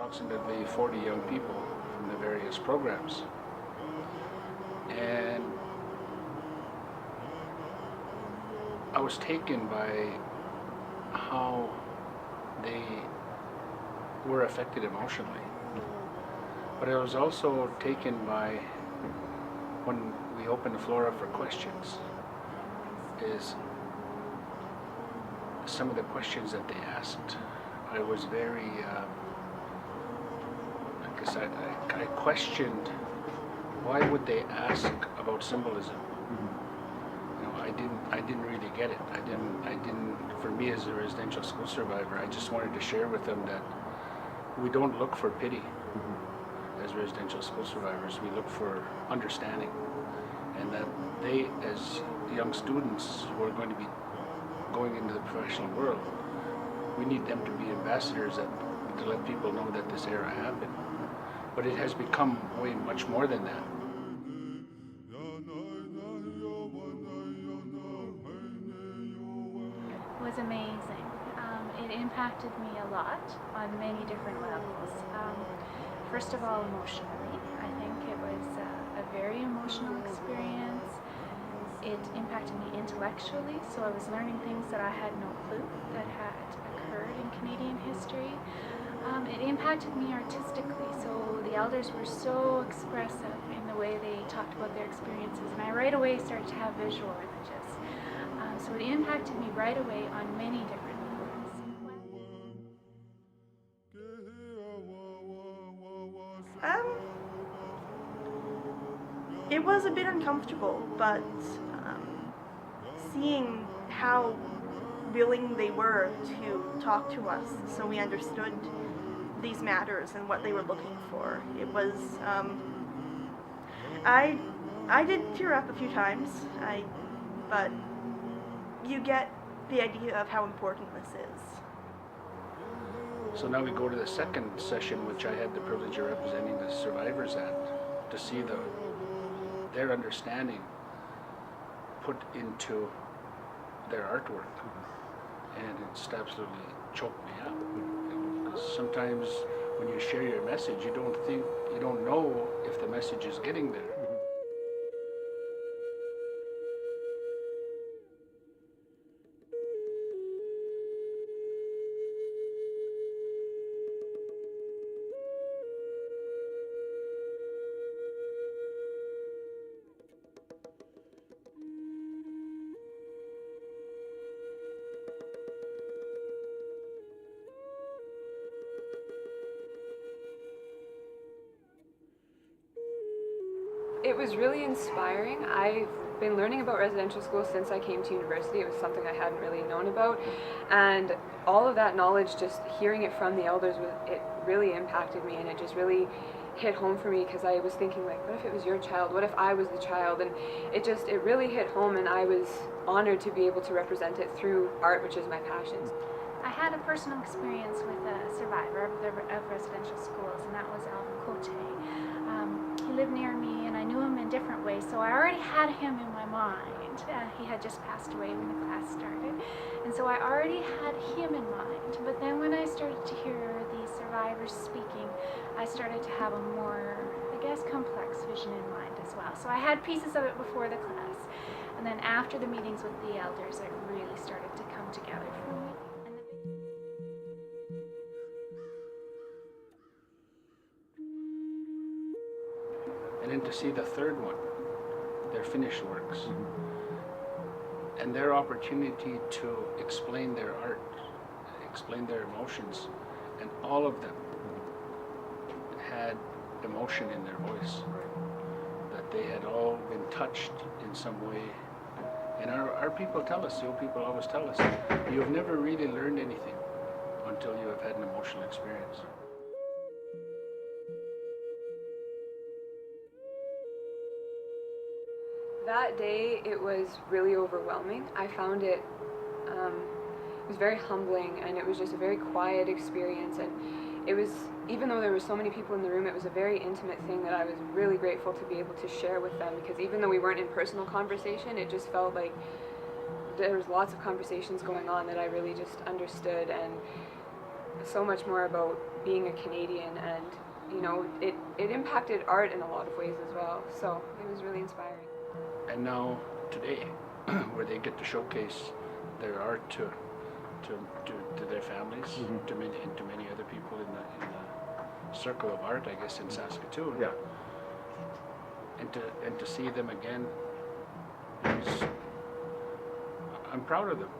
approximately 40 young people from the various programs. And I was taken by how they were affected emotionally. But I was also taken by, when we opened the floor up for questions, is some of the questions that they asked. I was very, I guess I questioned, why would they ask about symbolism? I didn't really get it. For me as a residential school survivor, I just wanted to share with them that we don't look for pity as residential school survivors. We look for understanding, and that they, as young students who are going to be going into the professional world, we need them to be ambassadors to let people know that this era happened. But it has become way much more than that. It was amazing. It impacted me a lot on many different levels. First of all, emotionally, I think it was a very emotional experience. It impacted me intellectually, so I was learning things that I had no clue that had occurred in Canadian history. It impacted me artistically, so the elders were so expressive in the way they talked about their experiences, and I right away started to have visual images. So it impacted me right away on many different levels. It was a bit uncomfortable, but seeing how willing they were to talk to us so we understood these matters and what they were looking for, it was, I did tear up a few times, but you get the idea of how important this is. So now we go to the second session, which I had the privilege of representing the survivors at, to see their understanding put into their artwork. And it just absolutely choked me up. Because sometimes when you share your message, you don't know if the message is getting there. It was really inspiring. I've been learning about residential schools since I came to university. It was something I hadn't really known about, and all of that knowledge, just hearing it from the elders, it really impacted me, and it just really hit home for me, because I was thinking, like, what if it was your child? What if I was the child? And it really hit home, and I was honored to be able to represent it through art, which is my passion. I had a personal experience with a survivor of residential schools, and that was Alvin Cote. He lived near me, and I knew him in different ways, so I already had him in my mind. He had just passed away when the class started, and so I already had him in mind. But then when I started to hear the survivors speaking, I started to have a more, I guess, complex vision in mind as well. So I had pieces of it before the class, and then after the meetings with the elders, it really started to come together for me. And then to see the third one, their finished works, and their opportunity to explain their art, explain their emotions, and all of them had emotion in their voice, that they had all been touched in some way. And our people tell us, the old people always tell us, you have never really learned anything until you have had an emotional experience. That day, it was really overwhelming. I found it was very humbling, and it was just a very quiet experience, and it was, even though there were so many people in the room, it was a very intimate thing that I was really grateful to be able to share with them, because even though we weren't in personal conversation, it just felt like there was lots of conversations going on that I really just understood, and so much more about being a Canadian, and you know, it impacted art in a lot of ways as well. So it was really inspiring. And now today, where they get to showcase their art to their families, to many other people in the circle of art, I guess, in Saskatoon. Yeah. And to see them again, I'm proud of them.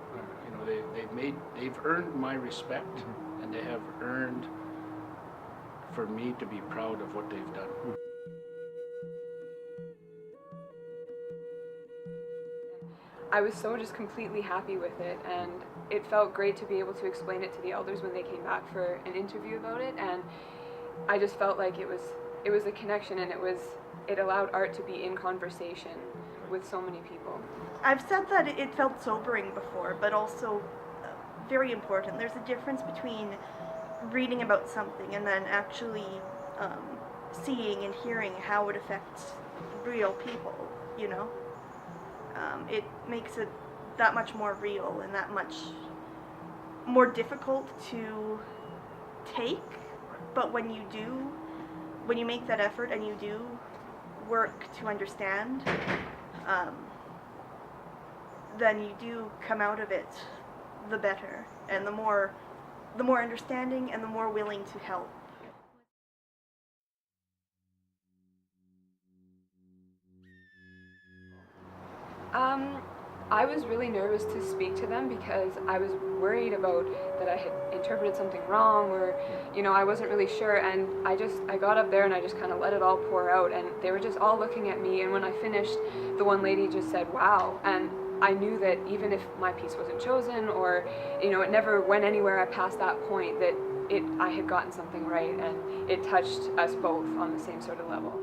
You know, they've earned my respect, and they have earned for me to be proud of what they've done. I was so just completely happy with it, and it felt great to be able to explain it to the elders when they came back for an interview about it, and I just felt like it was a connection, and it allowed art to be in conversation with so many people. I've said that it felt sobering before, but also very important. There's a difference between reading about something and then actually seeing and hearing how it affects real people, you know? It makes it that much more real and that much more difficult to take, but when you make that effort and you do work to understand, then you do come out of it the better, and the more understanding and the more willing to help. I was really nervous to speak to them because I was worried about that I had interpreted something wrong, or you know, I wasn't really sure, and I got up there and I just kind of let it all pour out, and they were just all looking at me, and when I finished, the one lady just said, "Wow," and I knew that even if my piece wasn't chosen, or you know, it never went anywhere past that point, that I had gotten something right, and it touched us both on the same sort of level.